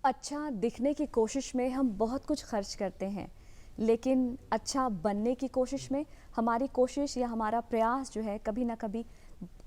अच्छा दिखने की कोशिश में हम बहुत कुछ खर्च करते हैं, लेकिन अच्छा बनने की कोशिश में हमारी कोशिश या हमारा प्रयास जो है कभी ना कभी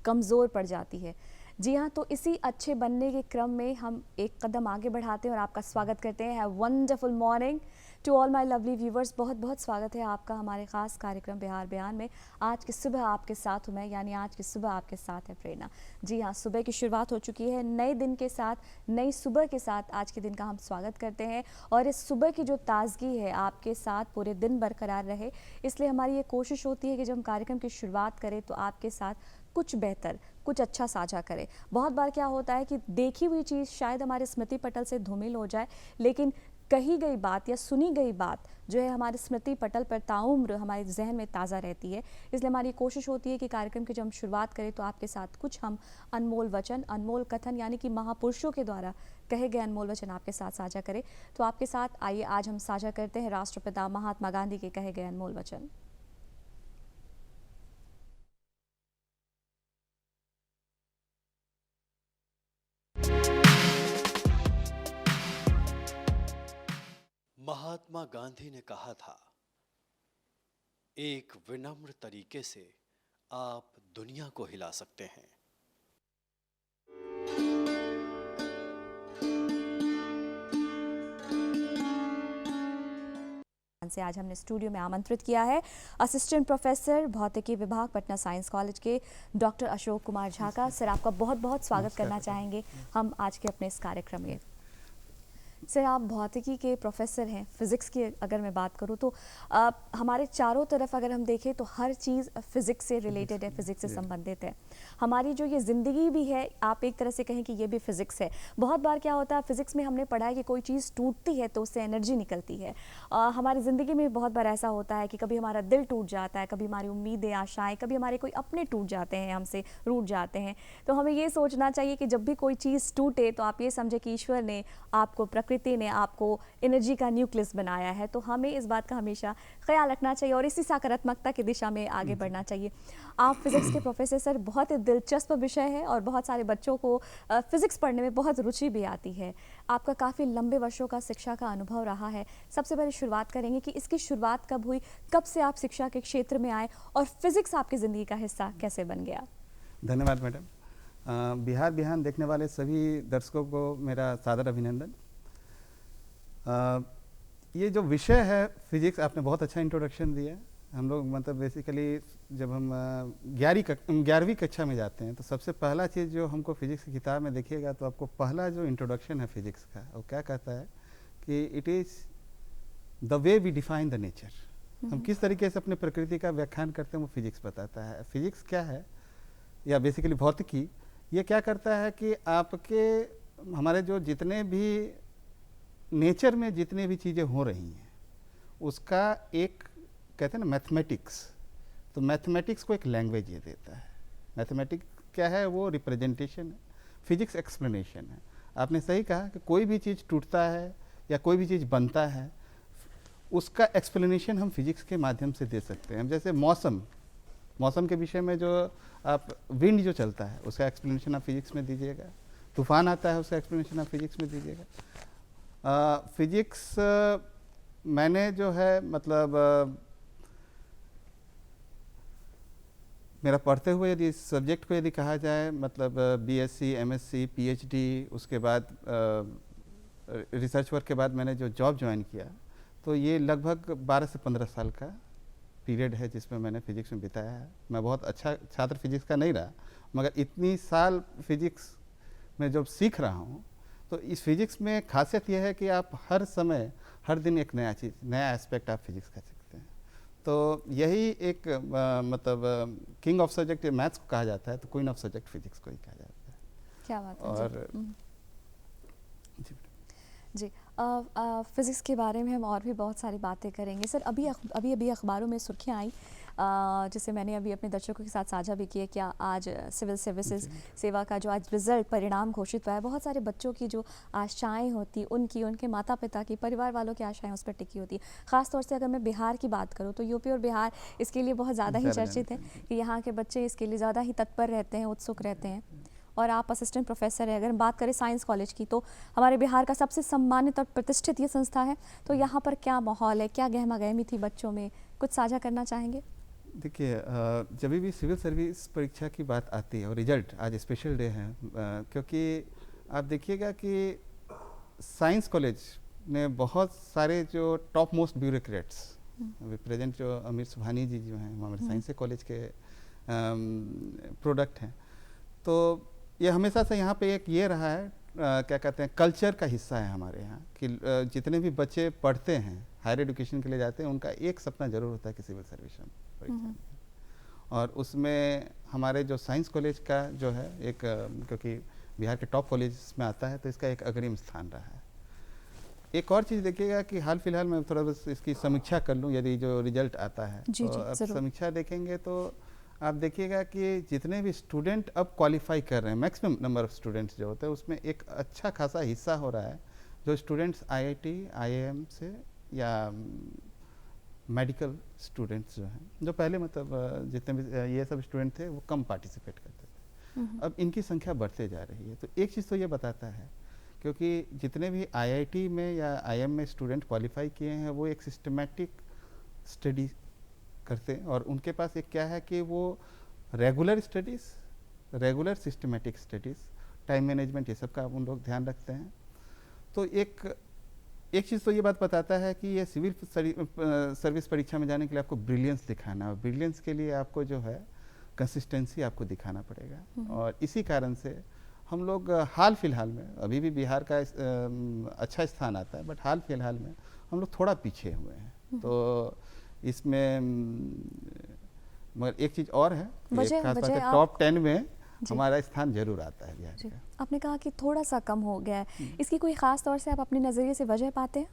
कमज़ोर पड़ जाती है। जी हाँ, तो इसी अच्छे बनने के क्रम में हम एक कदम आगे बढ़ाते हैं और आपका स्वागत करते हैं। Have wonderful morning to all my lovely viewers. बहुत बहुत स्वागत है आपका हमारे ख़ास कार्यक्रम बिहार बयान में। आज की सुबह आपके साथ हूँ मैं, यानी आज की सुबह आपके साथ है प्रेरणा। जी हाँ, सुबह की शुरुआत हो चुकी है नए दिन के साथ, नई सुबह के साथ। आज के दिन का हम स्वागत करते हैं और इस सुबह की जो ताजगी है आपके साथ पूरे दिन बरकरार रहे, इसलिए हमारी ये कोशिश होती है कि जब हम कार्यक्रम की शुरुआत करें तो आपके साथ कुछ बेहतर, कुछ अच्छा साझा करें। बहुत बार क्या होता है कि देखी हुई चीज़ शायद हमारे स्मृति पटल से धूमिल हो जाए, लेकिन कही गई बात या सुनी गई बात जो है हमारे स्मृति पटल पर ताउम्र हमारे जहन में ताज़ा रहती है। इसलिए हमारी कोशिश होती है कि कार्यक्रम की जब हम शुरुआत करें तो आपके साथ कुछ हम अनमोल वचन, अनमोल कथन, यानी कि महापुरुषों के द्वारा कहे गए अनमोल वचन आपके साथ साझा करें। तो आपके साथ आइए आज हम साझा करते हैं राष्ट्रपिता महात्मा गांधी के कहे गए अनमोल वचन। महात्मा गांधी ने कहा था, एक विनम्र तरीके से आप दुनिया को हिला सकते हैं। से आज हमने स्टूडियो में आमंत्रित किया है असिस्टेंट प्रोफेसर भौतिकी विभाग पटना साइंस कॉलेज के डॉक्टर अशोक कुमार झा का। सर, आपका बहुत बहुत स्वागत करना चाहेंगे हम आज के अपने इस कार्यक्रम में। सर, आप भौतिकी के प्रोफेसर हैं। फिज़िक्स की अगर मैं बात करूं तो हमारे चारों तरफ अगर हम देखें तो हर चीज़ फिज़िक्स से रिलेटेड है, फिज़िक्स से संबंधित है। हमारी जो ये ज़िंदगी भी है, आप एक तरह से कहें कि ये भी फिज़िक्स है। बहुत बार क्या होता है, फिज़िक्स में हमने पढ़ा है कि कोई चीज़ टूटती है तो उससे एनर्जी निकलती है। हमारी ज़िंदगी में बहुत बार ऐसा होता है कि कभी हमारा दिल टूट जाता है, कभी हमारी उम्मीदें, आशाएँ, कभी हमारे कोई अपने टूट जाते हैं, हमसे रूठ जाते हैं। तो हमें ये सोचना चाहिए कि जब भी कोई चीज़ टूटे तो आप ये समझे कि ईश्वर ने आपको, प्रकृति ने आपको एनर्जी का न्यूक्लियस बनाया है। तो हमें इस बात का हमेशा ख्याल रखना चाहिए और इसी सकारात्मकता की दिशा में आगे बढ़ना चाहिए। आप फिज़िक्स के प्रोफेसर सर, बहुत ही दिलचस्प विषय है और बहुत सारे बच्चों को फिज़िक्स पढ़ने में बहुत रुचि भी आती है। आपका काफ़ी लंबे वर्षों का शिक्षा का अनुभव रहा है। सबसे पहले शुरुआत करेंगे कि इसकी शुरुआत कब हुई, कब से आप शिक्षा के क्षेत्र में आए और फिज़िक्स आपकी ज़िंदगी का हिस्सा कैसे बन गया? धन्यवाद मैडम। बिहार बिहान देखने वाले सभी दर्शकों को मेरा सादर अभिनंदन। ये जो विषय है फिजिक्स, आपने बहुत अच्छा इंट्रोडक्शन दिया। हम लोग मतलब बेसिकली जब हम 11वीं कक्षा में जाते हैं तो सबसे पहला चीज़ जो हमको फिजिक्स की किताब में देखिएगा तो आपको पहला जो इंट्रोडक्शन है फिजिक्स का, वो क्या कहता है कि it is the way we define the nature. हम किस तरीके से अपने प्रकृति का व्याख्यान करते हैं वो फिजिक्स बताता है। फिजिक्स क्या है, या बेसिकली भौतिकी, ये क्या करता है कि आपके हमारे जो जितने भी नेचर में जितने भी चीज़ें हो रही हैं उसका एक कहते हैं ना मैथमेटिक्स, तो मैथमेटिक्स को एक लैंग्वेज ये देता है। मैथमेटिक्स क्या है, वो रिप्रेजेंटेशन है, फिजिक्स एक्सप्लेनेशन है। आपने सही कहा कि कोई भी चीज़ टूटता है या कोई भी चीज़ बनता है, उसका एक्सप्लेनेशन हम फिजिक्स के माध्यम से दे सकते हैं। जैसे मौसम के विषय में जो आप विंड जो चलता है उसका एक्सप्लेनेशन आप फिजिक्स में दीजिएगा, तूफान आता है उसका एक्सप्लेनेशन आप फिजिक्स में दीजिएगा। फिजिक्स मैंने जो है मतलब मेरा पढ़ते हुए यदि इस सब्जेक्ट को यदि कहा जाए, मतलब बीएससी, एमएससी, पीएचडी, उसके बाद रिसर्च वर्क के बाद मैंने जो जॉब ज्वाइन किया, तो ये लगभग 12 से 15 साल का पीरियड है जिसमें मैंने फिजिक्स में बिताया है। मैं बहुत अच्छा छात्र फिजिक्स का नहीं रहा, मगर इतनी साल फिजिक्स में जब सीख रहा हूँ तो इस फिजिक्स में खासियत यह है कि आप हर समय, हर दिन एक नया चीज़, नया एस्पेक्ट आप फिजिक्स का सीखते हैं। तो यही एक मतलब किंग ऑफ सब्जेक्ट मैथ्स को कहा जाता है, तो क्वीन ऑफ सब्जेक्ट फिजिक्स को ही कहा जाता है। क्या बात है। और जी, फिज़िक्स के बारे में हम और भी बहुत सारी बातें करेंगे। सर, अभी अखबारों में सुर्खियाँ आई, जिसे मैंने अभी अपने दर्शकों के साथ साझा भी किया, क्या आज सिविल सर्विसेज सेवा का जो आज रिज़ल्ट परिणाम घोषित हुआ है, बहुत सारे बच्चों की जो आशाएं होती, उनके माता पिता की, परिवार वालों की आशाएं उस पर टिकी होती। ख़ासतौर से अगर मैं बिहार की बात करूँ तो यूपी और बिहार इसके लिए बहुत ज़्यादा ही चर्चित है कि यहाँ के बच्चे इसके लिए ज़्यादा ही तत्पर रहते हैं, उत्सुक रहते हैं। और आप असिस्टेंट प्रोफेसर हैं। अगर हम बात करें साइंस कॉलेज की, तो हमारे बिहार का सबसे सम्मानित और प्रतिष्ठित ये संस्था है, तो यहाँ पर क्या माहौल है, क्या गहमा गहमी थी बच्चों में, कुछ साझा करना चाहेंगे? देखिए, जब भी सिविल सर्विस परीक्षा की बात आती है और रिजल्ट आज स्पेशल डे है, क्योंकि आप देखिएगा कि साइंस कॉलेज ने बहुत सारे जो टॉप मोस्ट ब्यूरोक्रेट्स, अभी प्रेजेंट जो अमीर सुभानी जी जो हैं हमारे साइंस कॉलेज के प्रोडक्ट हैं, तो ये हमेशा से यहाँ पे एक ये रहा है, क्या कहते हैं, कल्चर का हिस्सा है हमारे यहाँ कि जितने भी बच्चे पढ़ते हैं हायर एजुकेशन के लिए जाते हैं, उनका एक सपना जरूर होता है कि सिविल सर्विस में परीक्षा दें। और उसमें हमारे जो साइंस कॉलेज का जो है एक, क्योंकि बिहार के टॉप कॉलेज में आता है, तो इसका एक अग्रिम स्थान रहा है। एक और चीज़ देखिएगा कि हाल फिलहाल मैं थोड़ा बस इसकी समीक्षा कर लूँ, यदि जो रिजल्ट आता है जी, तो जी, अब ज़रूर। समीक्षा देखेंगे तो आप देखिएगा कि जितने भी स्टूडेंट अब क्वालिफाई कर रहे हैं, मैक्सिमम नंबर ऑफ स्टूडेंट्स जो होते हैं, उसमें एक अच्छा खासा हिस्सा हो रहा है जो स्टूडेंट्स आईआईटी, आईआईएम से या मेडिकल स्टूडेंट्स जो हैं, जो पहले मतलब जितने भी ये सब स्टूडेंट थे वो कम पार्टिसिपेट करते थे, अब इनकी संख्या बढ़ते जा रही है। तो एक चीज़ तो ये बताता है, क्योंकि जितने भी आईआईटी में या आईएम में स्टूडेंट क्वालिफाई किए हैं, वो एक सिस्टमेटिक स्टडी करते हैं, और उनके पास एक क्या है कि वो regular studies, regular systematic studies, time management, ये सब का उन लोग ध्यान रखते हैं। तो एक चीज़ तो ये बात बताता है कि ये सिविल सर्विस परीक्षा में जाने के लिए आपको ब्रिलियंस दिखाना है, और ब्रिलियंस के लिए आपको जो है कंसिस्टेंसी आपको दिखाना पड़ेगा। और इसी कारण से हम लोग हाल फिलहाल में, अभी भी बिहार का अच्छा स्थान आता है, बट हाल फिलहाल में हम लोग थोड़ा पीछे हुए हैं। तो इसमें मगर एक चीज़ और है, टॉप 10 में हमारा स्थान जरूर आता है बिहार का। आपने कहा कि थोड़ा सा कम हो गया है, इसकी कोई ख़ास तौर से आप अपने नज़रिए से वजह पाते हैं?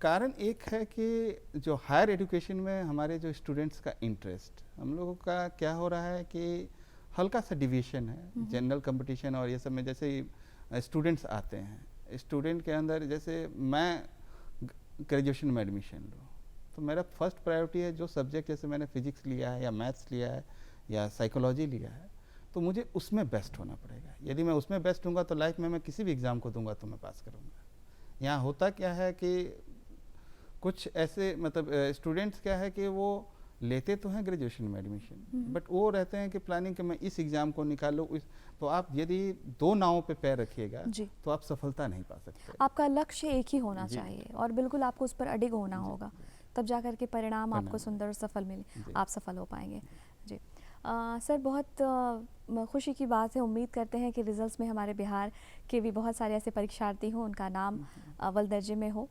कारण एक है कि जो हायर एजुकेशन में हमारे जो स्टूडेंट्स का इंटरेस्ट, हम लोगों का क्या हो रहा है कि हल्का सा डिविएशन है जनरल कंपटीशन और ये सब में। जैसे स्टूडेंट्स आते हैं, स्टूडेंट के अंदर, जैसे मैं ग्रेजुएशन में एडमिशन लूँ तो मेरा फर्स्ट प्रायोरिटी है जो सब्जेक्ट, जैसे मैंने फिजिक्स लिया है या मैथ्स लिया है या साइकोलॉजी लिया है, तो मुझे उसमें बेस्ट होना पड़ेगा। यदि मैं उसमें बेस्ट हूँगा तो लाइफ में मैं किसी भी एग्ज़ाम को दूंगा तो मैं पास करूँगा। यहाँ होता क्या है कि कुछ ऐसे मतलब स्टूडेंट्स क्या है कि वो लेते तो हैं ग्रेजुएशन में एडमिशन, बट वो रहते हैं कि प्लानिंग कि मैं इस एग्ज़ाम को निकालूँ, तो आप यदि दो नावों पे पैर रखिएगा तो आप सफलता नहीं पा सकते। आपका लक्ष्य एक ही होना चाहिए और बिल्कुल आपको उस पर अडिग होना होगा, तब जाकर के परिणाम आपको सुंदर और सफल मिले, आप सफल हो पाएंगे। जी सर, बहुत खुशी की बात है। उम्मीद करते हैं कि रिजल्ट्स में हमारे बिहार के भी बहुत सारे ऐसे परीक्षार्थी हों, उनका नाम अव्वल दर्जे में हो।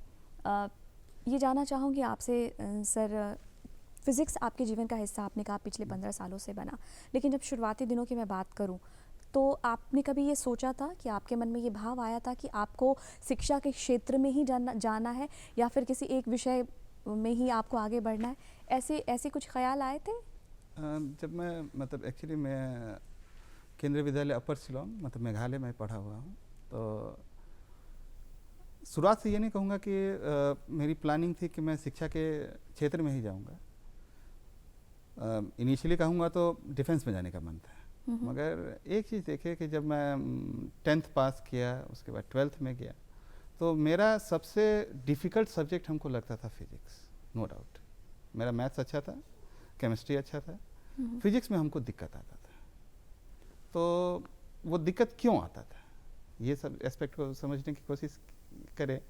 ये जानना चाहूँगी आपसे सर, फिज़िक्स आपके जीवन का हिस्सा आपने कहा पिछले 15 सालों से बना, लेकिन जब शुरुआती दिनों की मैं बात करूं तो आपने कभी ये सोचा था कि आपके मन में ये भाव आया था कि आपको शिक्षा के क्षेत्र में ही जाना है या फिर किसी एक विषय में ही आपको आगे बढ़ना है? ऐसे कुछ ख्याल आए थे? जब मैं मतलब एक्चुअली मैं केंद्रीय विद्यालय अपर शिलोंग मतलब मेघालय में पढ़ा हुआ हूँ, तो शुरुआत से ये नहीं कहूँगा कि मेरी प्लानिंग थी कि मैं शिक्षा के क्षेत्र में ही जाऊँगा। इनिशियली कहूँगा तो डिफेंस में जाने का मन था, मगर एक चीज़ देखिए कि जब मैं 10th पास किया, उसके बाद 12th में गया, तो मेरा सबसे डिफ़िकल्ट सब्जेक्ट हमको लगता था फिज़िक्स, नो डाउट। मेरा मैथ्स अच्छा था, केमिस्ट्री अच्छा था, फिज़िक्स में हमको दिक्कत आता था। तो वो दिक्कत क्यों आता था, ये सब एस्पेक्ट को समझने की कोशिश करें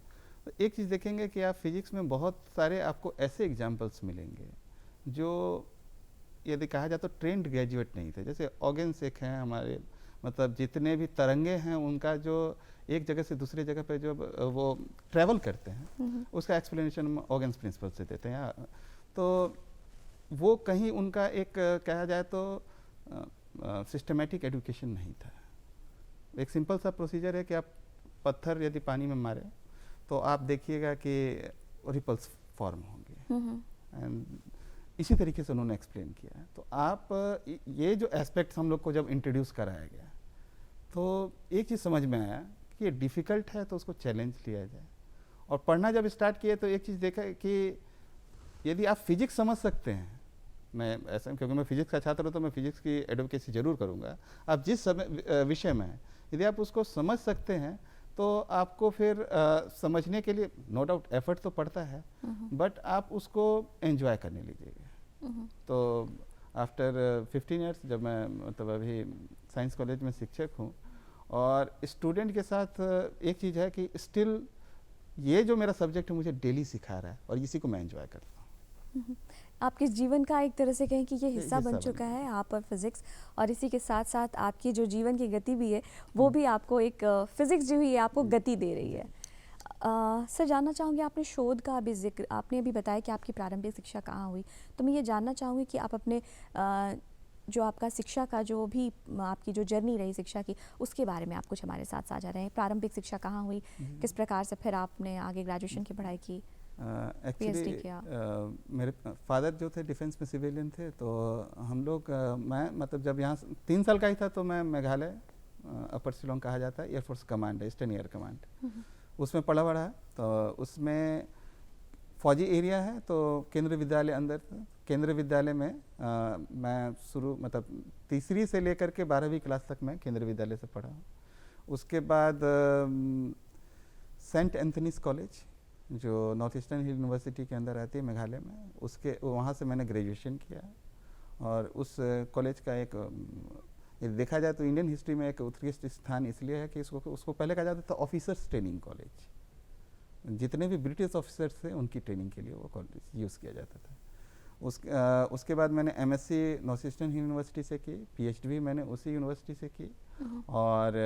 तो एक चीज़ देखेंगे कि आप फिज़िक्स में बहुत सारे आपको ऐसे एग्जाम्पल्स मिलेंगे जो यदि कहा जाए तो ट्रेंड ग्रेजुएट नहीं थे। जैसे ऑगेन्स एक हैं हमारे, मतलब जितने भी तरंगे हैं उनका जो एक जगह से दूसरी जगह पे जो वो ट्रैवल करते हैं, उसका एक्सप्लेनेशन ऑगेन्स प्रिंसिपल से देते हैं। तो वो कहीं उनका एक कहा जाए तो सिस्टमेटिक एजुकेशन नहीं था। एक सिंपल सा प्रोसीजर है कि आप पत्थर यदि पानी में मारे तो आप देखिएगा कि रिपल्स फॉर्म होंगे, एंड इसी तरीके से उन्होंने एक्सप्लेन किया। तो आप ये जो एस्पेक्ट्स हम लोग को जब इंट्रोड्यूस कराया गया तो एक चीज़ समझ में आया कि ये डिफ़िकल्ट है तो उसको चैलेंज लिया जाए। और पढ़ना जब स्टार्ट किए तो एक चीज़ देखा कि यदि आप फिजिक्स समझ सकते हैं मैं ऐसा, क्योंकि मैं फिजिक्स का छात्र हूँ तो मैं फिजिक्स की एडवोकेसी जरूर करूँगा। आप जिस समय विषय में हैं, यदि आप उसको समझ सकते हैं तो आपको फिर समझने के लिए नो डाउट एफर्ट तो पड़ता है, बट आप उसको एंजॉय करने लीजिएगा। तो आफ्टर 15 ईयर्स, जब मैं मतलब अभी साइंस कॉलेज में शिक्षक हूँ, और स्टूडेंट के साथ एक चीज़ है कि स्टिल ये जो मेरा सब्जेक्ट है मुझे डेली सिखा रहा है और इसी को मैं एंजॉय करता हूँ। आपके जीवन का एक तरह से कहें कि ये हिस्सा बन हिस्सा चुका बन है आप और फिज़िक्स, और इसी के साथ साथ आपकी जो जीवन की गति भी है वो भी आपको एक फिज़िक्स जो ही है आपको गति दे रही है। सर, जानना चाहूँगी, आपने शोध का भी जिक्र, आपने अभी बताया कि आपकी प्रारंभिक शिक्षा कहाँ हुई, तो मैं ये जानना चाहूँगी कि आप अपने जो आपका शिक्षा का जो भी आपकी जो जर्नी रही शिक्षा की, उसके बारे में आप कुछ हमारे साथ साझा रहें। प्रारंभिक शिक्षा कहाँ हुई, किस प्रकार से फिर आपने आगे ग्रेजुएशन की पढ़ाई की, PhD एक्चुअली किया? मेरे फादर जो थे डिफेंस में सिविलियन थे, तो हम लोग मैं मतलब जब यहाँ 3 साल का ही था तो मैं मेघालय, अपर शिलोंग कहा जाता है, एयरफोर्स कमांड है, ईस्टर्न एयर कमांड, उसमें पढ़ा बड़ा है। तो उसमें फौजी एरिया है, तो केंद्रीय विद्यालय अंदर था। केंद्रीय विद्यालय में मैं शुरू मतलब तीसरी से लेकर के 12वीं क्लास तक मैं केंद्रीय विद्यालय से पढ़ा हूँ। उसके बाद सेंट एंथनीज कॉलेज जो नॉर्थ ईस्टर्न यूनिवर्सिटी के अंदर आती है मेघालय में, उसके वहाँ से मैंने ग्रेजुएशन किया। और उस कॉलेज का एक ये देखा जाए तो इंडियन हिस्ट्री में एक उत्कृष्ट स्थान इसलिए है कि उसको पहले कहा जाता था ऑफिसर्स ट्रेनिंग कॉलेज। जितने भी ब्रिटिश ऑफिसर्स थे उनकी ट्रेनिंग के लिए वो कॉलेज यूज़ किया जाता था। उसके बाद मैंने MSc नॉर्थ ईस्टर्न यूनिवर्सिटी से की, PhD भी मैंने उसी यूनिवर्सिटी से की। और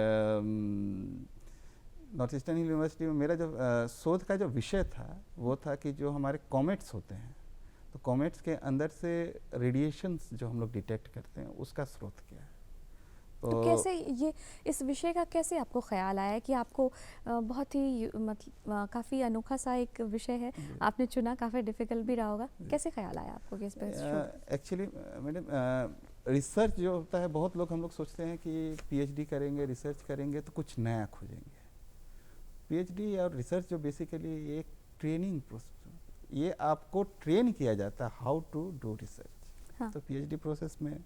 नॉर्थ ईस्टर्न यूनिवर्सिटी में मेरा जो शोध का जो विषय था वो था कि जो हमारे कॉमेट्स होते हैं, तो कॉमेट्स के अंदर से रेडिएशंस जो हम लोग डिटेक्ट करते हैं उसका स्रोत क्या है। तो कैसे ये इस विषय का कैसे आपको ख्याल आया कि आपको बहुत ही मतलब काफ़ी अनोखा सा एक विषय है, आपने चुना, काफ़ी डिफ़िकल्ट भी रहा होगा, कैसे ख्याल आया आपको कि इस पर? एक्चुअली मैडम, रिसर्च जो होता है, बहुत लोग हम लोग सोचते हैं कि PhD करेंगे, रिसर्च करेंगे तो कुछ नया खोजेंगे। PhD और रिसर्च जो बेसिकली एक ट्रेनिंग प्रोसेस, ये आपको ट्रेन किया जाता है हाउ टू डू रिसर्च। हाँ। तो PhD प्रोसेस में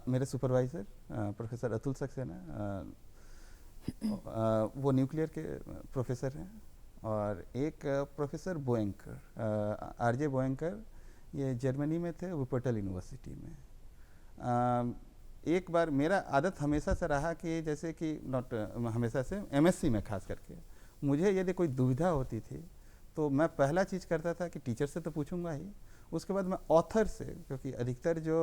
मेरे सुपरवाइज़र प्रोफेसर अतुल सक्सेना, वो न्यूक्लियर के प्रोफेसर हैं, और एक प्रोफेसर बोएंकर, RJ बोएंकर, ये जर्मनी में थे, वुपर्टल यूनिवर्सिटी में। एक बार मेरा आदत हमेशा से रहा कि जैसे कि नॉट हमेशा से MSc में खास करके मुझे यदि कोई दुविधा होती थी तो मैं पहला चीज़ करता था कि टीचर से तो पूछूंगा ही, उसके बाद मैं ऑथर से, क्योंकि अधिकतर जो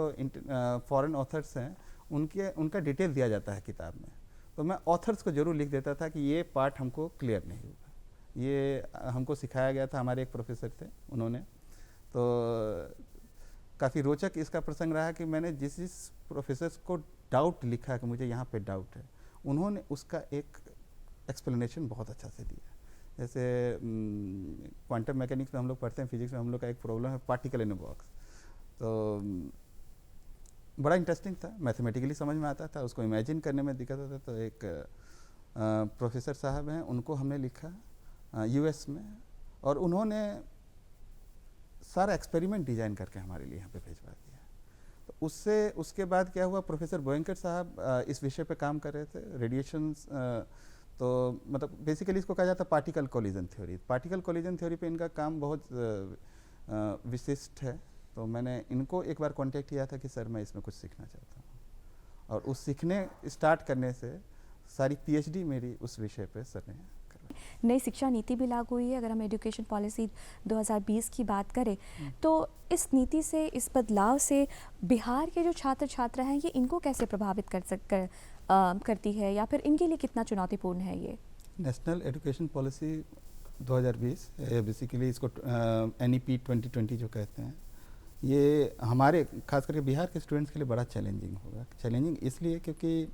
फॉरेन ऑथर्स हैं उनका डिटेल दिया जाता है किताब में, तो मैं ऑथर्स को ज़रूर लिख देता था कि ये पार्ट हमको क्लियर नहीं हुआ। ये हमको सिखाया गया था, हमारे एक प्रोफेसर थे, उन्होंने। तो काफ़ी रोचक इसका प्रसंग रहा कि मैंने जिस प्रोफेसर को डाउट लिखा कि मुझे यहाँ पे डाउट है, उन्होंने उसका एक एक्सप्लेनेशन बहुत अच्छा से दिया। जैसे क्वांटम मैकेनिक्स में हम लोग पढ़ते हैं, फिजिक्स में हम लोग का एक प्रॉब्लम है पार्टिकल इन अ बॉक्स, तो बड़ा इंटरेस्टिंग था, मैथमेटिकली समझ में आता था, उसको इमेजिन करने में दिक्कत होता। तो एक प्रोफेसर साहब हैं, उनको हमने लिखा US में, और उन्होंने सारा एक्सपेरिमेंट डिज़ाइन करके हमारे लिए यहाँ पे भेजवा दिया। तो उसके बाद क्या हुआ, प्रोफेसर बोएंकर साहब इस विषय पे काम कर रहे थे, रेडिएशंस, तो मतलब बेसिकली इसको कहा जाता है particle collision theory. Particle collision theory पे इनका काम बहुत विशिष्ट है। तो मैंने इनको एक बार कांटेक्ट किया था कि सर मैं इसमें कुछ सीखना चाहता हूँ, और उस सीखने स्टार्ट करने से सारी PhD मेरी उस विषय पे सर ने करवाई। नई शिक्षा नीति भी लागू हुई है, अगर हम एजुकेशन पॉलिसी 2020 की बात करें तो इस नीति से, इस बदलाव से बिहार के जो छात्र छात्रा हैं ये इनको कैसे प्रभावित करती है, या फिर इनके लिए कितना चुनौतीपूर्ण है ये? नेशनल एजुकेशन पॉलिसी 2020, बेसिकली इसको NEP 2020 जो कहते हैं, ये हमारे खास करके बिहार के स्टूडेंट्स के लिए बड़ा चैलेंजिंग होगा। चैलेंजिंग इसलिए क्योंकि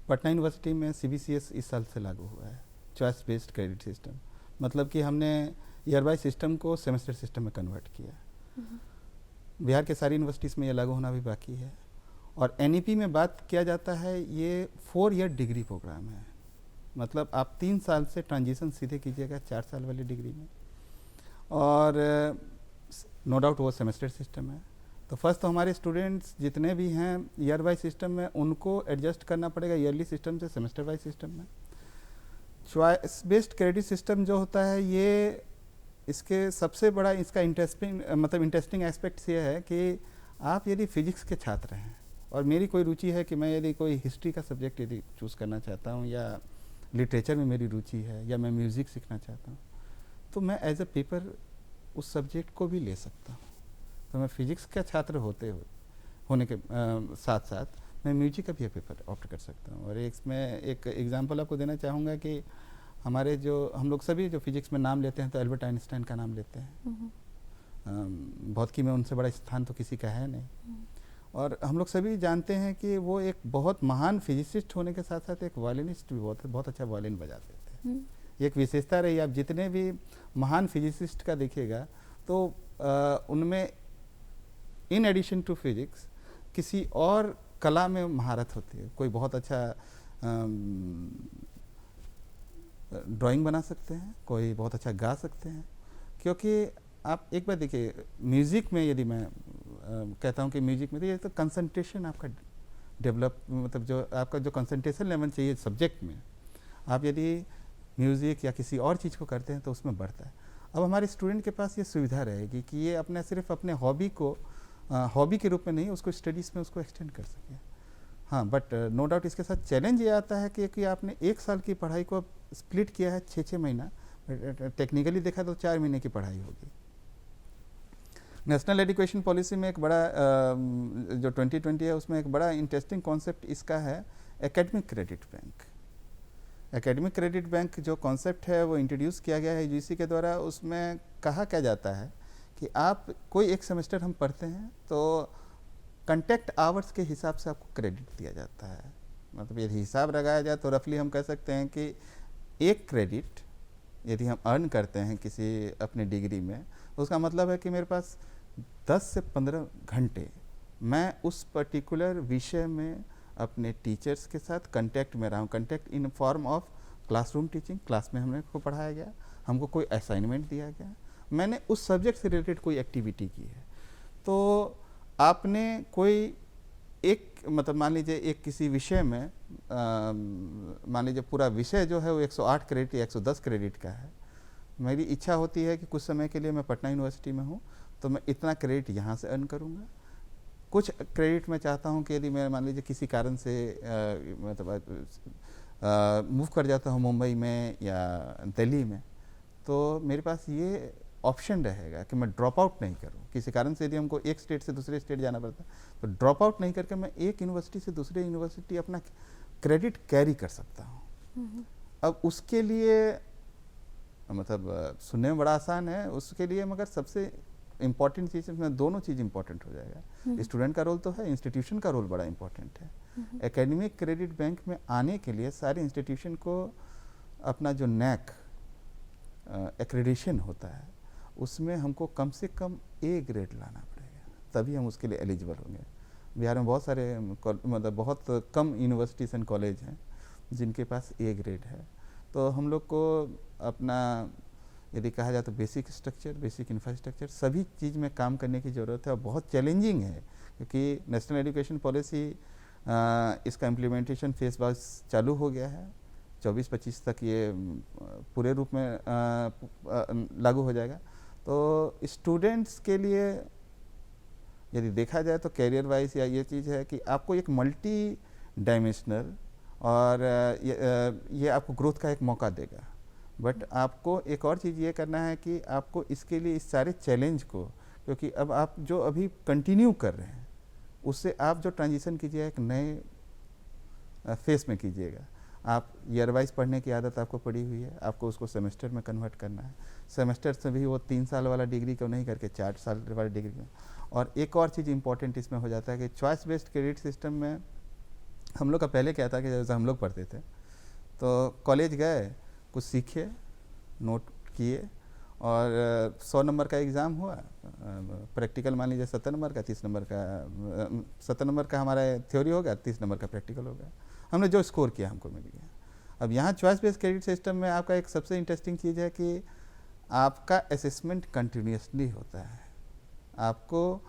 पटना यूनिवर्सिटी में CBCS इस साल से लागू हुआ है, चॉइस बेस्ड क्रेडिट सिस्टम, मतलब कि हमने ईयर वाइज सिस्टम को सेमेस्टर सिस्टम में कन्वर्ट किया। बिहार के सारी यूनिवर्सिटीज़ में ये लागू होना भी बाकी है। और NEP में बात किया जाता है, ये 4 ईयर डिग्री प्रोग्राम है, मतलब आप 3 साल से ट्रांजिशन सीधे कीजिएगा 4 साल वाली डिग्री में। और नो डाउट वो सेमेस्टर सिस्टम है। तो फर्स्ट तो हमारे स्टूडेंट्स जितने भी हैं ईयर वाइज सिस्टम में, उनको एडजस्ट करना पड़ेगा ईयरली सिस्टम से सेमेस्टर वाइज सिस्टम में। चॉइस बेस्ड क्रेडिट सिस्टम जो होता है, ये इसके सबसे बड़ा इसका इंटरेस्टिंग एस्पेक्ट्स ये है कि आप यदि फिजिक्स के छात्र हैं और मेरी कोई रुचि है कि मैं यदि कोई हिस्ट्री का सब्जेक्ट यदि चूज़ करना चाहता हूँ, या लिटरेचर में मेरी रुचि है, या मैं म्यूज़िक सीखना चाहता हूँ, तो मैं एज अ पेपर उस सब्जेक्ट को भी ले सकता हूँ। तो मैं फिजिक्स का छात्र होने के साथ साथ मैं म्यूजिक का भी पेपर ऑप्ट कर सकता हूँ। और इसमें एक एग्जांपल आपको देना चाहूँगा कि हमारे जो हम लोग सभी जो फिजिक्स में नाम लेते हैं तो एल्बर्ट आइंस्टाइन का नाम लेते हैं। भौतिकी में उनसे बड़ा स्थान तो किसी का है नहीं। और हम लोग सभी जानते हैं कि वो एक बहुत महान फिजिसिस्ट होने के साथ साथ एक वायलिनिस्ट भी बहुत अच्छा वायलिन बजाते थे। एक विशेषता रही, आप जितने भी महान फिजिसिस्ट का देखिएगा तो उनमें इन एडिशन टू फिजिक्स किसी और कला में महारत होती है। कोई बहुत अच्छा ड्राइंग बना सकते हैं, कोई बहुत अच्छा गा सकते हैं। क्योंकि आप एक बार देखिए, म्यूज़िक में यदि मैं कहता हूँ कि म्यूज़िक में तो ये तो कंसंट्रेशन आपका डेवलप, मतलब जो आपका जो कंसंट्रेशन लेवल चाहिए सब्जेक्ट में, आप यदि म्यूज़िक या किसी और चीज़ को करते हैं तो उसमें बढ़ता है। अब हमारे स्टूडेंट के पास ये सुविधा रहेगी कि ये अपने सिर्फ अपने हॉबी को हॉबी के रूप में नहीं, उसको स्टडीज़ में उसको एक्सटेंड कर सके। हाँ, बट नो डाउट इसके साथ चैलेंज ये आता है कि आपने 1 साल की पढ़ाई को स्प्लिट किया है 6-6 महीना, टेक्निकली देखा तो 4 महीने की पढ़ाई होगी। नेशनल एजुकेशन पॉलिसी में एक बड़ा जो 2020 है उसमें एक बड़ा इंटरेस्टिंग कॉन्सेप्ट इसका है academic credit bank. Academic credit bank जो कॉन्सेप्ट है वो इंट्रोड्यूस किया गया है यूजीसी के द्वारा। उसमें कहा क्या जाता है कि आप कोई एक सेमेस्टर हम पढ़ते हैं तो कंटेक्ट आवर्स के हिसाब से आपको क्रेडिट दिया जाता है। मतलब यदि हिसाब लगाया जाए तो रफली हम कह सकते हैं कि एक क्रेडिट यदि हम अर्न करते हैं किसी अपनी डिग्री में, तो उसका मतलब है कि मेरे पास 10 से 15 घंटे मैं उस पर्टिकुलर विषय में अपने टीचर्स के साथ कांटेक्ट में रहा हूँ। Contact in form of classroom teaching, class में हमने को पढ़ाया गया, हमको कोई असाइनमेंट दिया गया, मैंने उस सब्जेक्ट से रिलेटेड कोई एक्टिविटी की है। तो आपने कोई एक मतलब मान लीजिए एक किसी विषय में मान लीजिए पूरा विषय जो है वो 108 क्रेडिट या 110 क्रेडिट का है। मेरी इच्छा होती है कि कुछ समय के लिए मैं पटना यूनिवर्सिटी में हूँ तो मैं इतना क्रेडिट यहाँ से अर्न करूँगा। कुछ क्रेडिट मैं चाहता हूँ कि यदि मैं मान लीजिए किसी कारण से मतलब मूव कर जाता हूँ मुंबई में या दिल्ली में, तो मेरे पास ये ऑप्शन रहेगा कि मैं ड्रॉप आउट नहीं करूँ। किसी कारण से यदि हमको एक स्टेट से दूसरे स्टेट जाना पड़ता है तो ड्रॉप आउट नहीं करके मैं एक यूनिवर्सिटी से दूसरे यूनिवर्सिटी अपना क्रेडिट कैरी कर सकता हूँ। अब उसके लिए मतलब सुनने में बड़ा आसान है, उसके लिए मगर सबसे इम्पॉर्टेंट चीज़ में दोनों चीज़ इम्पॉर्टेंट हो जाएगा। स्टूडेंट का रोल तो है, इंस्टीट्यूशन का रोल बड़ा इम्पॉर्टेंट है। एकेडमिक क्रेडिट बैंक में आने के लिए सारे इंस्टीट्यूशन को अपना जो नैक एक्रेडिशन होता है उसमें हमको कम से कम ए ग्रेड लाना पड़ेगा, तभी हम उसके लिए एलिजिबल होंगे। बिहार में बहुत सारे मतलब बहुत कम यूनिवर्सिटीज एंड कॉलेज हैं जिनके पास ए ग्रेड है। तो हम लोग को अपना यदि कहा जाए तो बेसिक स्ट्रक्चर, बेसिक इंफ्रास्ट्रक्चर सभी चीज़ में काम करने की ज़रूरत है और बहुत चैलेंजिंग है, क्योंकि नेशनल एजुकेशन पॉलिसी इसका इम्प्लीमेंटेशन फेज वाइज चालू हो गया है। 24-25 तक ये पूरे रूप में लागू हो जाएगा। तो स्टूडेंट्स के लिए यदि देखा जाए तो कैरियर वाइज या ये चीज़ है कि आपको एक मल्टी डायमेंशनल और ये आपको ग्रोथ का एक मौका देगा। बट आपको एक और चीज़ ये करना है कि आपको इसके लिए इस सारे चैलेंज को, क्योंकि अब आप जो अभी कंटिन्यू कर रहे हैं उससे आप जो ट्रांजिशन कीजिएगा एक नए फेस में कीजिएगा। आप ईयर वाइज पढ़ने की आदत आपको पड़ी हुई है, आपको उसको सेमेस्टर में कन्वर्ट करना है। सेमेस्टर से भी वो 3 साल वाला डिग्री को नहीं करके 4 साल वाला डिग्री में। और एक और चीज़ इंपॉर्टेंट इसमें हो जाता है कि चॉइस बेस्ड क्रेडिट सिस्टम में हम लोग का पहले क्या था कि जैसे हम लोग पढ़ते थे तो कॉलेज गए, कुछ सीखे, नोट किए और 100 नंबर का एग्ज़ाम हुआ, प्रैक्टिकल मान लीजिए 70 नंबर का, 30 नंबर का 70 नंबर का हमारा थ्योरी हो गया, 30 नंबर का प्रैक्टिकल हो गया, हमने जो स्कोर किया हमको मिल गया। अब यहाँ चॉइस बेस्ड क्रेडिट सिस्टम में आपका एक सबसे इंटरेस्टिंग चीज़ है कि आपका असेसमेंट कंटिन्यूसली होता है। आपको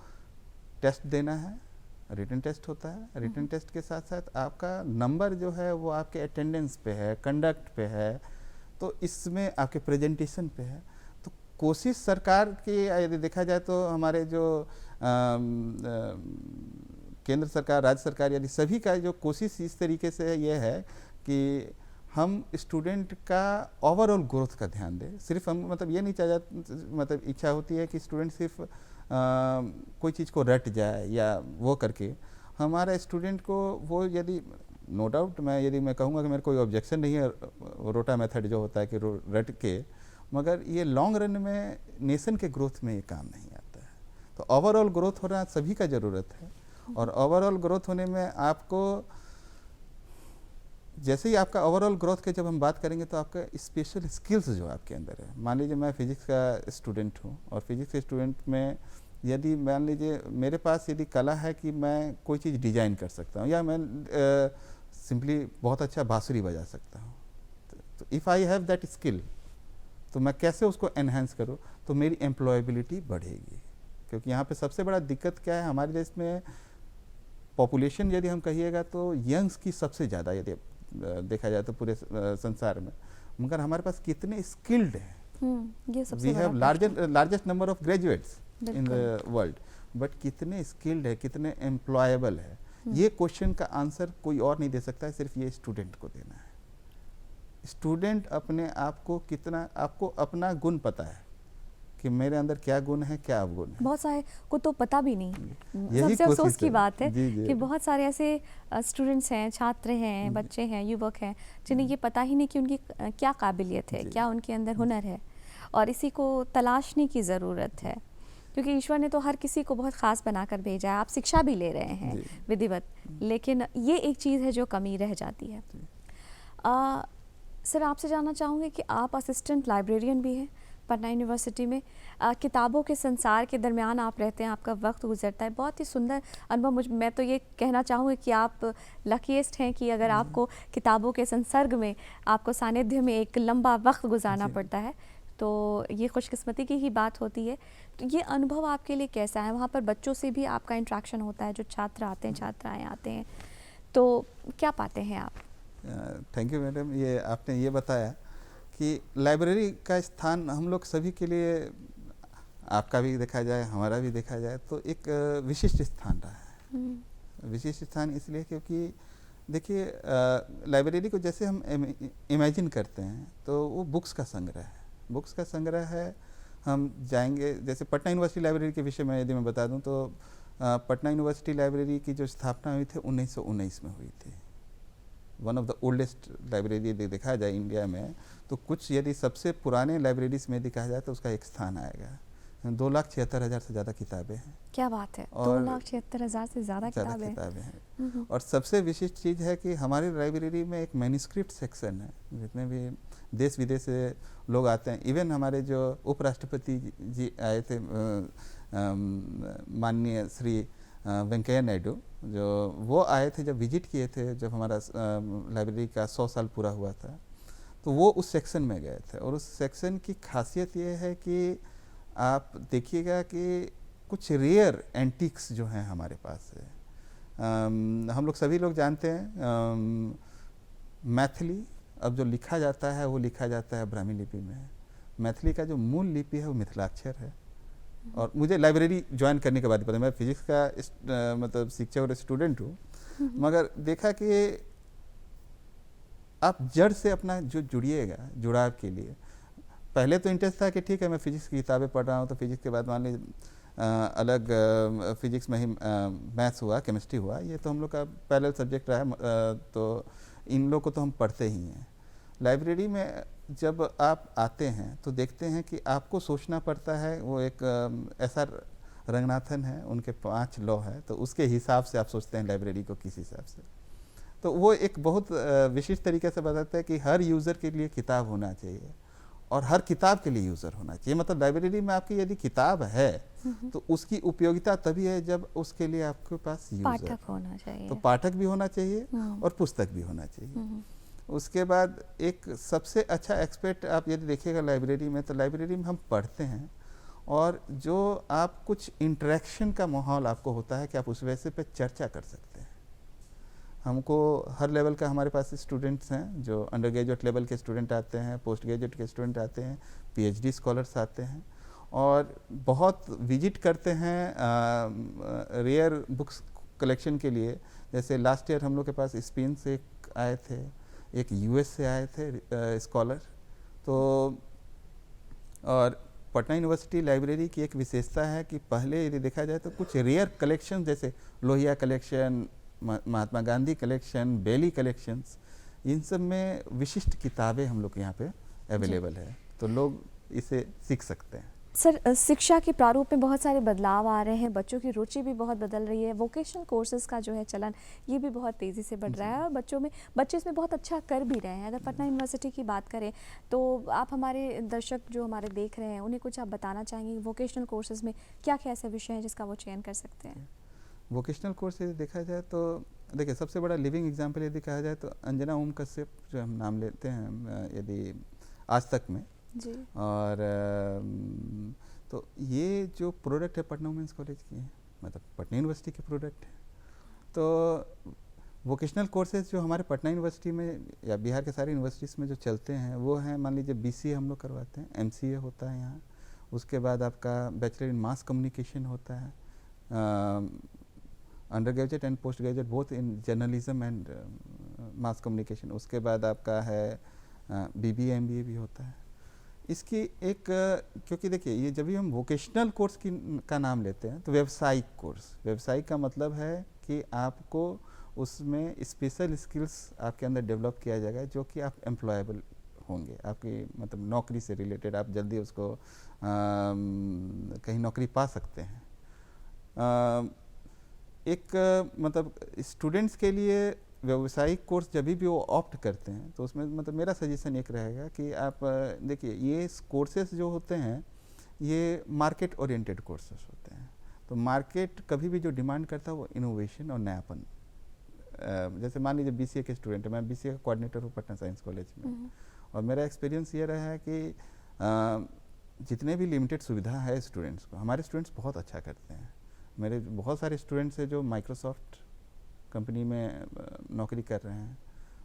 टेस्ट देना है, रिटन टेस्ट होता है। रिटन टेस्ट के साथ साथ आपका नंबर जो है वो आपके अटेंडेंस पे है, कंडक्ट पे है, तो इसमें आपके प्रेजेंटेशन पे है। तो कोशिश सरकार की यदि देखा जाए तो हमारे जो केंद्र सरकार, राज्य सरकार, यदि सभी का जो कोशिश इस तरीके से ये है कि हम स्टूडेंट का ओवरऑल ग्रोथ का ध्यान दें। सिर्फ हम मतलब ये नहीं मतलब इच्छा होती है कि स्टूडेंट सिर्फ कोई चीज़ को रट जाए या वो करके। हमारा स्टूडेंट को वो यदि नो डाउट यदि मैं कहूँगा कि मेरे कोई ऑब्जेक्शन नहीं है रोटा मेथड जो होता है कि रट के, मगर ये लॉन्ग रन में नेशन के ग्रोथ में ये काम नहीं आता है। तो ओवरऑल ग्रोथ होना सभी का ज़रूरत है, और ओवरऑल ग्रोथ होने में आपको जैसे ही आपका ओवरऑल ग्रोथ के जब हम बात करेंगे तो आपका स्पेशल स्किल्स जो आपके अंदर है, मान लीजिए मैं फिजिक्स का स्टूडेंट हूँ और फिजिक्स के स्टूडेंट में यदि मान लीजिए मेरे पास यदि कला है कि मैं कोई चीज़ डिजाइन कर सकता हूँ, या मैं सिंपली बहुत अच्छा बांसुरी बजा सकता हूँ, तो if I have that skill तो मैं कैसे उसको एनहेंस करूँ, तो मेरी एम्प्लॉयबिलिटी बढ़ेगी। क्योंकि यहाँ पे सबसे बड़ा दिक्कत क्या है हमारे देश में, पॉपुलेशन यदि हम कहिएगा तो यंग्स की सबसे ज़्यादा यदि देखा जाए तो पूरे संसार में, मगर हमारे पास कितने स्किल्ड हैं, ये सबसे we have largest number of graduates in the world, but कितने स्किल्ड है, कितने एम्प्लॉयबल है, ये क्वेश्चन का आंसर कोई और नहीं दे सकता है, सिर्फ ये स्टूडेंट को देना है। स्टूडेंट अपने आप को कितना, आपको अपना गुण पता है कि मेरे अंदर क्या गुण है, क्या अवगुण है। बहुत सारे को तो पता भी नहीं। सबसे अफसोस की बात है कि बहुत सारे ऐसे स्टूडेंट्स हैं, छात्र हैं, बच्चे हैं, युवक हैं जिन्हें ये पता ही नहीं कि उनकी क्या काबिलियत है, क्या उनके अंदर हुनर है, और इसी को तलाशने की ज़रूरत है। क्योंकि ईश्वर ने तो हर किसी को बहुत ख़ास बनाकर भेजा है। आप शिक्षा भी ले रहे हैं विधिवत, लेकिन ये एक चीज़ है जो कमी रह जाती है। सर, आपसे जानना चाहूँगी कि आप असिस्टेंट लाइब्रेरियन भी हैं पटना यूनिवर्सिटी में। किताबों के संसार के दरमियान आप रहते हैं, आपका वक्त गुजरता है, बहुत ही सुंदर अनुभव। मैं तो ये कहना चाहूँगी कि आप लकीएस्ट हैं कि अगर आपको किताबों के संसर्ग में, आपको सानिध्य में एक लंबा वक्त गुजारना पड़ता है, तो ये खुशकिस्मती की ही बात होती है। तो ये अनुभव आपके लिए कैसा है? वहाँ पर बच्चों से भी आपका इंट्रैक्शन होता है, जो छात्र आते हैं, छात्राएँ आते हैं, तो क्या पाते हैं आप? थैंक यू मैडम, ये आपने ये बताया कि लाइब्रेरी का स्थान हम लोग सभी के लिए, आपका भी देखा जाए, हमारा भी देखा जाए, तो एक विशिष्ट स्थान रहा है। विशिष्ट स्थान इसलिए क्योंकि देखिए लाइब्रेरी को जैसे हम इमेजिन करते हैं तो वो बुक्स का संग्रह है। बुक्स का संग्रह है। हम जाएंगे, जैसे पटना यूनिवर्सिटी लाइब्रेरी के विषय में यदि मैं बता दूं तो पटना यूनिवर्सिटी लाइब्रेरी की जो स्थापना हुई थी 1919 में हुई थी। One of the oldest library यदि देखा जाए इंडिया में, तो कुछ यदि सबसे पुराने लाइब्रेरीज में देखा जाए तो उसका एक स्थान आएगा। 2,76,000 से ज़्यादा किताबें हैं। क्या बात है, 2,76,000 से ज़्यादा किताबें हैं। और सबसे विशिष्ट चीज़ है कि हमारी लाइब्रेरी में एक मैन्युस्क्रिप्ट सेक्शन है। जितने भी देश विदेश से लोग आते हैं, इवन हमारे जो उपराष्ट्रपति जी आए थे, माननीय श्री वेंकैया नायडू, जो वो आए थे जब विजिट किए थे, जब हमारा लाइब्रेरी का 100 साल पूरा हुआ था, तो वो उस सेक्शन में गए थे। और उस सेक्शन की खासियत ये है कि आप देखिएगा कि कुछ रेयर एंटीक्स जो हैं हमारे पास है। हम लोग सभी लोग जानते हैं मैथिली, अब जो लिखा जाता है वो लिखा जाता है ब्राह्मी लिपि में। मैथिली का जो मूल लिपि है वो मिथिलाक्षर है। और मुझे लाइब्रेरी ज्वाइन करने के बाद पता, मैं फिजिक्स का मतलब शिक्षक और स्टूडेंट हूँ, मगर देखा कि आप जड़ से अपना जो जुड़िएगा, जुड़ाव के लिए पहले तो इंटरेस्ट था कि ठीक है मैं फिजिक्स की किताबें पढ़ रहा हूँ, तो फिजिक्स के बाद मान लीजिए अलग फिजिक्स में ही मैथ्स हुआ, केमिस्ट्री हुआ, ये तो हम लोग का पैरेलल सब्जेक्ट रहा है, तो इन लोग को तो हम पढ़ते ही हैं। लाइब्रेरी में जब आप आते हैं तो देखते हैं कि आपको सोचना पड़ता है। वो एक ऐसा रंगनाथन है, उनके 5 लॉ है, तो उसके हिसाब से आप सोचते हैं लाइब्रेरी को किस हिसाब से। तो वो एक बहुत विशिष्ट तरीके से बताता है कि हर यूज़र के लिए किताब होना चाहिए और हर किताब के लिए यूज़र होना चाहिए। मतलब लाइब्रेरी में आपकी यदि किताब है तो उसकी उपयोगिता तभी है जब उसके लिए आपके पास पाठक होना चाहिए। तो पाठक भी होना चाहिए और पुस्तक भी होना चाहिए। उसके बाद एक सबसे अच्छा एक्सपेक्ट आप यदि देखिएगा लाइब्रेरी में, तो लाइब्रेरी में हम पढ़ते हैं और जो आप कुछ इंटरेक्शन का माहौल आपको होता है कि आप उस वैसे पे चर्चा कर सकते हैं। हमको हर लेवल का हमारे पास स्टूडेंट्स हैं, जो अंडर ग्रेजुएट लेवल के स्टूडेंट आते हैं, पोस्ट ग्रेजुएट के स्टूडेंट आते हैं, पीएचडी स्कॉलर्स आते हैं और बहुत विजिट करते हैं रेयर बुक्स कलेक्शन के लिए। जैसे लास्ट ईयर हम लोग के पास स्पेन से एक आए थे, एक यूएस से आए थे स्कॉलर। तो और पटना यूनिवर्सिटी लाइब्रेरी की एक विशेषता है कि पहले यदि देखा जाए तो कुछ रेयर कलेक्शन जैसे लोहिया कलेक्शन, महात्मा गांधी कलेक्शन, बेली कलेक्शंस, इन सब में विशिष्ट किताबें हम लोग के यहाँ पे अवेलेबल है, तो लोग इसे सीख सकते हैं। सर, शिक्षा के प्रारूप में बहुत सारे बदलाव आ रहे हैं, बच्चों की रुचि भी बहुत बदल रही है, वोकेशनल कोर्सेज का जो है चलन ये भी बहुत तेज़ी से बढ़ रहा है और बच्चे इसमें बहुत अच्छा कर भी रहे हैं। अगर पटना यूनिवर्सिटी की बात करें तो आप हमारे दर्शक जो हमारे देख रहे हैं उन्हें कुछ आप बताना चाहेंगे वोकेशनल कोर्सेज में क्या क्या ऐसे विषय हैं जिसका वो चयन कर सकते हैं? वोकेशनल कोर्स यदि देखा जाए तो देखिए, सबसे बड़ा लिविंग एग्जाम्पल यदि कहा जाए तो अंजना ओम कश्यप जो हम नाम लेते हैं यदि आज तक में जी। और तो ये जो प्रोडक्ट है पटना वुमेंस कॉलेज की है, मतलब पटना यूनिवर्सिटी के प्रोडक्ट है। तो वोकेशनल कोर्सेज जो हमारे पटना यूनिवर्सिटी में या बिहार के सारे यूनिवर्सिटीज़ में जो चलते हैं वो हैं, मान लीजिए बीसीए हम लोग करवाते हैं, एमसीए होता है यहाँ, उसके बाद आपका बैचलर इन मास कम्युनिकेशन होता है, under graduate and post graduate both in journalism and mass communication, उसके बाद आपका है बीबीए एमबीए भी होता है। इसकी एक क्योंकि देखिए ये जब भी हम वोकेशनल कोर्स का नाम लेते हैं तो व्यावसायिक कोर्स, व्यावसायिक का मतलब है कि आपको उसमें स्पेशल स्किल्स आपके अंदर डेवलप किया जाएगा जो कि आप एम्प्लॉयबल होंगे, आपकी मतलब नौकरी से रिलेटेड आप जल्दी उसको कहीं नौकरी पा सकते हैं। एक मतलब स्टूडेंट्स के लिए व्यावसायिक कोर्स जब भी वो ऑप्ट करते हैं तो उसमें मतलब मेरा सजेशन एक रहेगा कि आप देखिए ये कोर्सेज जो होते हैं ये मार्केट ओरिएंटेड कोर्सेज होते हैं। तो मार्केट कभी भी जो डिमांड करता है वो इनोवेशन और नयापन। जैसे मान लीजिए बीसीए के स्टूडेंट है, मैं बीसीए का कोऑर्डिनेटर हूँ पटना साइंस कॉलेज में, और मेरा एक्सपीरियंस ये रहा है कि जितने भी लिमिटेड सुविधा है स्टूडेंट्स को, हमारे स्टूडेंट्स बहुत अच्छा करते हैं। मेरे बहुत सारे स्टूडेंट्स हैं जो माइक्रोसॉफ्ट कंपनी में नौकरी कर रहे हैं,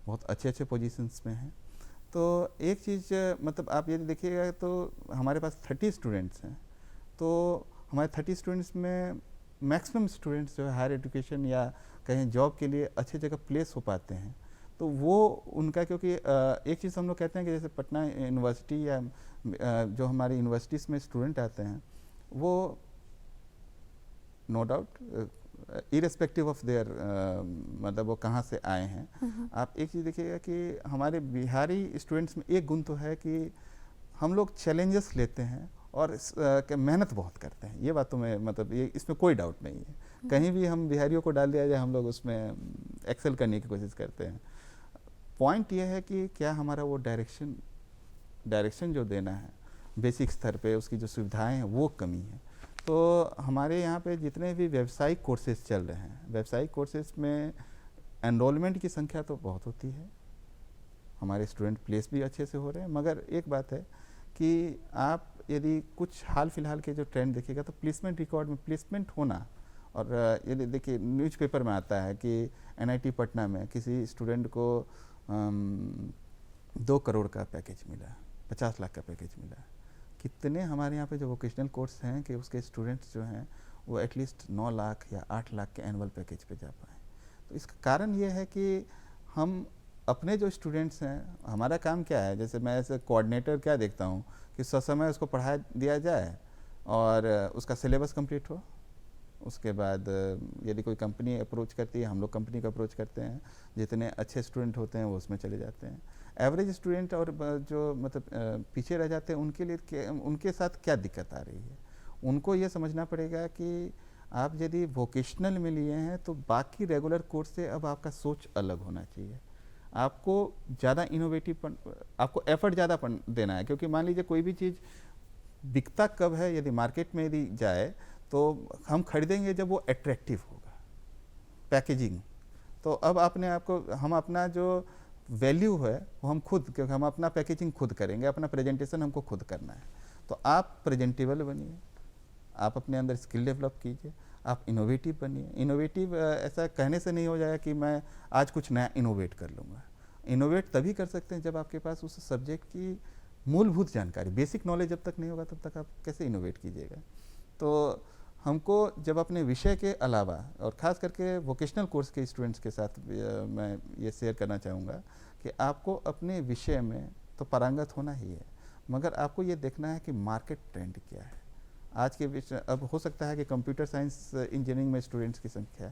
बहुत अच्छे अच्छे पोजीशंस में हैं। तो एक चीज़ मतलब आप यदि देखिएगा तो हमारे पास 30 स्टूडेंट्स हैं, तो हमारे 30 स्टूडेंट्स में मैक्सिमम स्टूडेंट्स जो है हायर एजुकेशन या कहीं जॉब के लिए अच्छी जगह प्लेस हो पाते हैं। तो वो उनका क्योंकि एक चीज़ हम लोग कहते हैं कि जैसे पटना यूनिवर्सिटी या जो हमारी यूनिवर्सिटीज़ में स्टूडेंट आते हैं वो no doubt irrespective of their मतलब वो कहाँ से आए हैं। आप एक चीज़ देखिएगा कि हमारे बिहारी स्टूडेंट्स में एक गुण तो है कि हम लोग चैलेंजेस लेते हैं और मेहनत बहुत करते हैं। ये बातों में मतलब ये इसमें कोई डाउट नहीं है। कहीं भी हम बिहारियों को डाल दिया जाए हम लोग उसमें एक्सेल करने की कोशिश करते हैं। पॉइंट ये है कि क्या हमारा वो डायरेक्शन जो देना है बेसिक स्तर पे, उसकी जो सुविधाएं हैं वो कमी है। तो हमारे यहाँ पे जितने भी व्यावसायिक कोर्सेज चल रहे हैं, व्यावसायिक कोर्सेज में एनरोलमेंट की संख्या तो बहुत होती है, हमारे स्टूडेंट प्लेस भी अच्छे से हो रहे हैं, मगर एक बात है कि आप यदि कुछ हाल फिलहाल के जो ट्रेंड देखिएगा तो प्लेसमेंट रिकॉर्ड में प्लेसमेंट होना, और यदि देखिए न्यूज़पेपर में आता है कि एनआईटी पटना में किसी स्टूडेंट को 2 करोड़ का पैकेज मिला, 50 लाख का पैकेज मिला। कितने हमारे यहाँ पे जो वोकेशनल कोर्स हैं कि उसके स्टूडेंट्स जो हैं वो एटलीस्ट 9 लाख या 8 लाख के एनुअल पैकेज पे जा पाए। तो इसका कारण ये है कि हम अपने जो स्टूडेंट्स हैं, हमारा काम क्या है, जैसे मैं ऐसे कोऑर्डिनेटर क्या देखता हूँ कि ससमय उसको पढ़ा दिया जाए और उसका सिलेबस कंप्लीट हो। उसके बाद यदि कोई कंपनी अप्रोच करती है, हम लोग कंपनी को अप्रोच करते हैं, जितने अच्छे स्टूडेंट होते हैं वो उसमें चले जाते हैं। एवरेज स्टूडेंट और जो मतलब पीछे रह जाते हैं उनके लिए उनके साथ क्या दिक्कत आ रही है, उनको ये समझना पड़ेगा कि आप यदि वोकेशनल में लिए हैं तो बाकी रेगुलर कोर्स से अब आपका सोच अलग होना चाहिए। आपको ज़्यादा इनोवेटिव, आपको एफर्ट ज़्यादा देना है, क्योंकि मान लीजिए कोई भी चीज़ बिकता कब है, यदि मार्केट में यदि जाए तो हम खरीदेंगे जब वो अट्रैक्टिव होगा। पैकेजिंग तो अब अपने आप को हम अपना जो वैल्यू है वो हम खुद, क्योंकि हम अपना पैकेजिंग खुद करेंगे, अपना प्रेजेंटेशन हमको खुद करना है। तो आप प्रेजेंटेबल बनिए, आप अपने अंदर स्किल डेवलप कीजिए, आप इनोवेटिव बनिए। इनोवेटिव ऐसा कहने से नहीं हो जाएगा कि मैं आज कुछ नया इनोवेट कर लूँगा। इनोवेट तभी कर सकते हैं जब आपके पास उस सब्जेक्ट की मूलभूत जानकारी, बेसिक नॉलेज जब तक नहीं होगा तब तक आप कैसे इनोवेट कीजिएगा। तो हमको जब अपने विषय के अलावा, और ख़ास करके वोकेशनल कोर्स के स्टूडेंट्स के साथ मैं ये शेयर करना चाहूँगा कि आपको अपने विषय में तो पारंगत होना ही है, मगर आपको ये देखना है कि मार्केट ट्रेंड क्या है आज के विषय। अब हो सकता है कि कंप्यूटर साइंस इंजीनियरिंग में स्टूडेंट्स की संख्या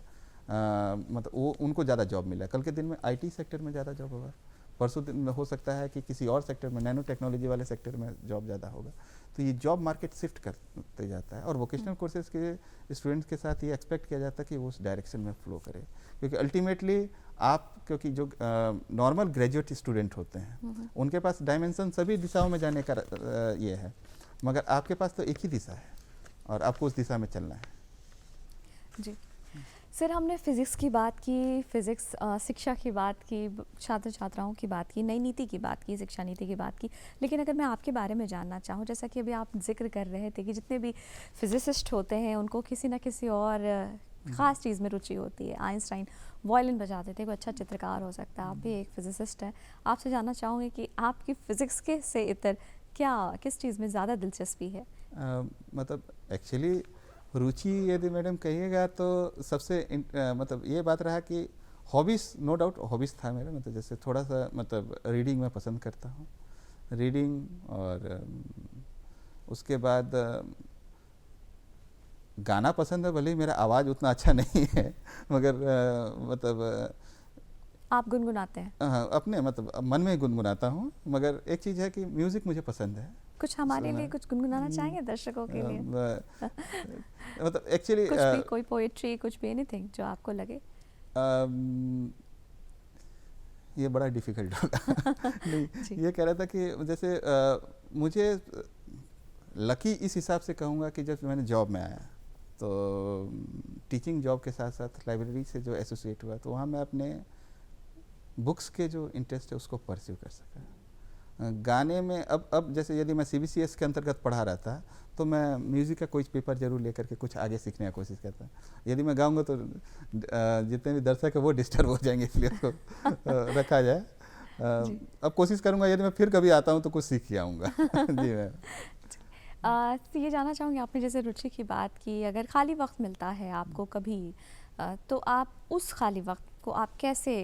मतलब वो उनको ज़्यादा जॉब मिला, कल के दिन में आईटी सेक्टर में ज़्यादा जॉब होगा, परसों दिन में हो सकता है कि किसी और सेक्टर में, नैनो टेक्नोलॉजी वाले सेक्टर में जॉब ज़्यादा होगा। तो ये जॉब मार्केट शिफ्ट करते जाता है और वोकेशनल कोर्सेज के स्टूडेंट्स के साथ ये एक्सपेक्ट किया जाता है कि वो उस डायरेक्शन में फ्लो करे, क्योंकि अल्टीमेटली आप, क्योंकि जो नॉर्मल ग्रेजुएट स्टूडेंट होते हैं उनके पास डायमेंशन सभी दिशाओं में जाने का ये है, मगर आपके पास तो एक ही दिशा है और आपको उस दिशा में चलना है। जी सर, हमने फिज़िक्स की बात की, फिज़िक्स शिक्षा की बात की, छात्र छात्राओं की बात की, नई नीति की बात की, शिक्षा नीति की बात की, लेकिन अगर मैं आपके बारे में जानना चाहूँ, जैसा कि अभी आप जिक्र कर रहे थे कि जितने भी फिजिसिस्ट होते हैं उनको किसी ना किसी और ख़ास चीज़ में रुचि होती है। आइंस्टाइन वायलिन बजाते थे, कोई अच्छा चित्रकार हो सकता है, आप भी एक फिजिसिस्ट हैं। आपसे जानना चाहूँगी कि आपकी फ़िज़िक्स के से इतर किस चीज़ में ज़्यादा दिलचस्पी है? मतलब एक्चुअली रुचि यदि मैडम कहिएगा तो सबसे मतलब ये बात रहा कि हॉबीज़, नो डाउट हॉबीज़ था मेरा, मतलब जैसे थोड़ा सा मतलब रीडिंग मैं पसंद करता हूँ, रीडिंग, और उसके बाद गाना पसंद है, भले ही मेरा आवाज़ उतना अच्छा नहीं है, मगर मतलब आप गुनगुनाते हैं? अपने मतलब मन में ही गुनगुनाता हूँ, मगर एक चीज़ है कि म्यूज़िक मुझे पसंद है। कुछ हमारे लिए कुछ गुनगुनाना चाहेंगे दर्शकों के लिए? मतलब एक्चुअली कुछ भी, कोई पोएट्री, कुछ भी, एनीथिंग जो आपको लगे। ये बड़ा डिफिकल्ट होगा। नहीं, ये कह रहा था कि जैसे मुझे लकी इस हिसाब से कहूँगा कि जब मैंने जॉब में आया तो टीचिंग जॉब के साथ साथ लाइब्रेरी से जो एसोसिएट हुआ, तो वहाँ मैं अपने बुक्स के जो इंटरेस्ट है उसको परस्यू कर सका। गाने में अब जैसे यदि मैं CBCS के अंतर्गत पढ़ा रहा था तो मैं म्यूज़िक का कोई पेपर जरूर लेकर के कुछ आगे सीखने की कोशिश करता। यदि मैं गाऊंगा तो जितने भी दर्शक है वो डिस्टर्ब हो जाएंगे, इसलिए उसको रखा जाए। अब कोशिश करूंगा यदि मैं फिर कभी आता हूं तो कुछ सीख के आऊँगा। जी मैम। तो ये जानना चाहूँगी, आपने जैसे रुचि की बात की, अगर खाली वक्त मिलता है आपको कभी तो आप उस खाली वक्त को आप कैसे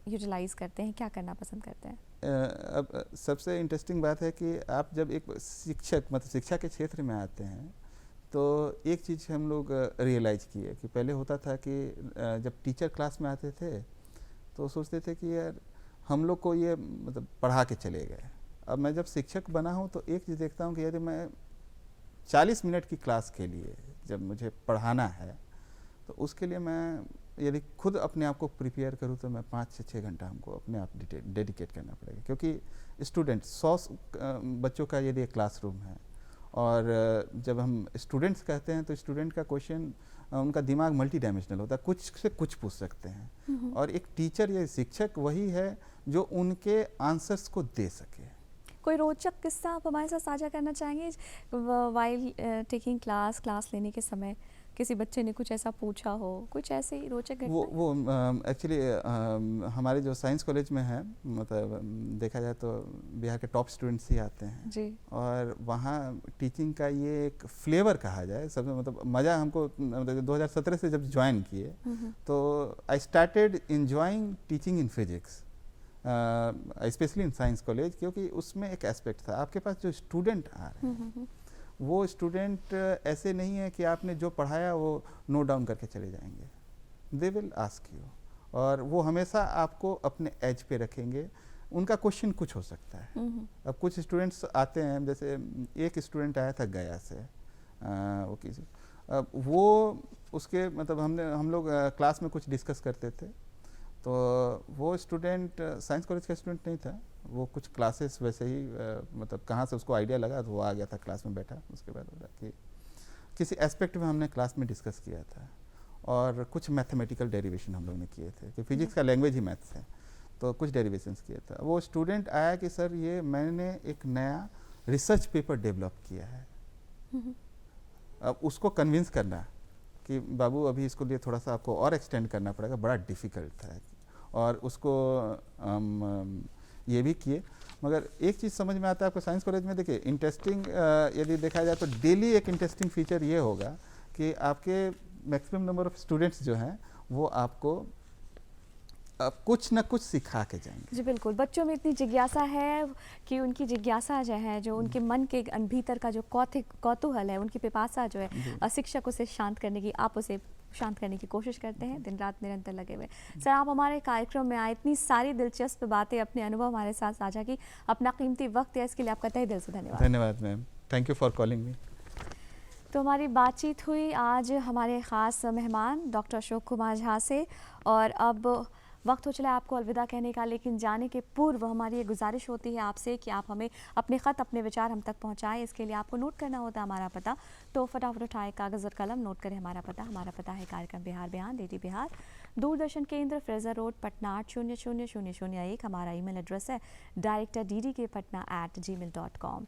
यूटिलाइज़ करते हैं, क्या करना पसंद करते हैं? अब सबसे इंटरेस्टिंग बात है कि आप जब एक शिक्षक, मतलब शिक्षा के क्षेत्र में आते हैं तो एक चीज़ हम लोग रियलाइज़ किए कि पहले होता था कि जब टीचर क्लास में आते थे तो सोचते थे कि यार हम लोग को ये मतलब पढ़ा के चले गए। अब मैं जब शिक्षक बना हूँ तो एक चीज़ देखता हूँ कि यदि मैं 40 मिनट की क्लास के लिए जब मुझे पढ़ाना है तो उसके लिए मैं यदि खुद अपने आप को प्रिपेयर करूँ तो मैं 5 से 6 घंटा हमको अपने आप डेडिकेट करना पड़ेगा, क्योंकि स्टूडेंट 100 बच्चों का यदि एक क्लासरूम है और जब हम स्टूडेंट्स कहते हैं तो स्टूडेंट का क्वेश्चन, उनका दिमाग मल्टी डायमेंशनल होता है, कुछ से कुछ पूछ सकते हैं, और एक टीचर या शिक्षक वही है जो उनके आंसर्स को दे सके। कोई रोचक किस्सा आप हमारे साथ साझा करना चाहेंगे? वाइल टेकिंग क्लास लेने के समय किसी बच्चे ने कुछ ऐसा पूछा हो, कुछ ऐसे ही रोचक घटना? वो एक्चुअली हमारे जो साइंस कॉलेज में है, मतलब देखा जाए तो बिहार के टॉप स्टूडेंट्स ही आते हैं जी। और वहाँ टीचिंग का ये एक फ्लेवर कहा जाए, सबसे मतलब मज़ा हमको, मतलब 2017 से जब ज्वाइन किए तो I started enjoying teaching in physics, specially in science college, क्योंकि उसमें एक एस्पेक्ट था, आपके पास जो स्टूडेंट आ रहे हैं वो स्टूडेंट ऐसे नहीं है कि आपने जो पढ़ाया वो नोट डाउन करके चले जाएंगे, दे विल आस्क यू, और वो हमेशा आपको अपने एज पे रखेंगे। उनका क्वेश्चन कुछ हो सकता है। अब कुछ स्टूडेंट्स आते हैं, जैसे एक स्टूडेंट आया था गया से, वो किसी वो उसके मतलब हम लोग क्लास में कुछ डिस्कस करते थे, तो वो स्टूडेंट साइंस कॉलेज का स्टूडेंट नहीं था, वो कुछ क्लासेस वैसे ही मतलब कहाँ से उसको आइडिया लगा तो वो आ गया था, क्लास में बैठा। उसके बाद बोला कि किसी एस्पेक्ट में हमने क्लास में डिस्कस किया था और कुछ मैथमेटिकल डेरिवेशन हम लोग ने किए थे, कि फिजिक्स का लैंग्वेज ही मैथ्स है, तो कुछ डेरिवेशंस किया था। वो स्टूडेंट आया कि सर ये मैंने एक नया रिसर्च पेपर डेवलप किया है। अब उसको कन्विंस करना कि बाबू अभी इसको लिए थोड़ा सा आपको और एक्सटेंड करना पड़ेगा, बड़ा डिफ़िकल्ट था। और उसको हम ये भी किए। मगर एक चीज़ समझ में आता है आपको साइंस कॉलेज में, देखिए इंटरेस्टिंग यदि देखा जाए तो डेली एक इंटरेस्टिंग फीचर ये होगा कि आपके मैक्सिमम नंबर ऑफ स्टूडेंट्स जो हैं वो आपको कुछ ना कुछ सिखा के जाएंगे। जी बिल्कुल, बच्चों में इतनी जिज्ञासा है कि उनकी जिज्ञासा जो है, जो उनके मन के भीतर का जो कौतूहल है, उनकी पिपासा जो है, शिक्षक उसे शांत करने की, आप उसे शांत करने की कोशिश करते हैं, दिन रात निरंतर लगे हुए। सर, आप हमारे कार्यक्रम में आए, इतनी सारी दिलचस्प बातें, अपने अनुभव हमारे साथ साझा की, अपना कीमती वक्त है, इसके लिए आपका तहे दिल से धन्यवाद। धन्यवाद ma'am, thank you for calling me. तो हमारी बातचीत हुई आज हमारे ख़ास मेहमान डॉक्टर अशोक कुमार झा से, और अब वक्त हो चला है आपको अलविदा कहने का, लेकिन जाने के पूर्व हमारी ये गुजारिश होती है आपसे कि आप हमें अपने ख़त, अपने विचार हम तक पहुंचाएं। इसके लिए आपको नोट करना होता है हमारा पता, तो फटाफट उठाएं कागज़ और कलम, नोट करें हमारा पता है कार्यक्रम बिहार बयान, DD बिहार, दूरदर्शन केंद्र, फ्रेजर रोड, पटना 8000001। हमारा ईमेल एड्रेस है director@ddkpatna@gmail.com।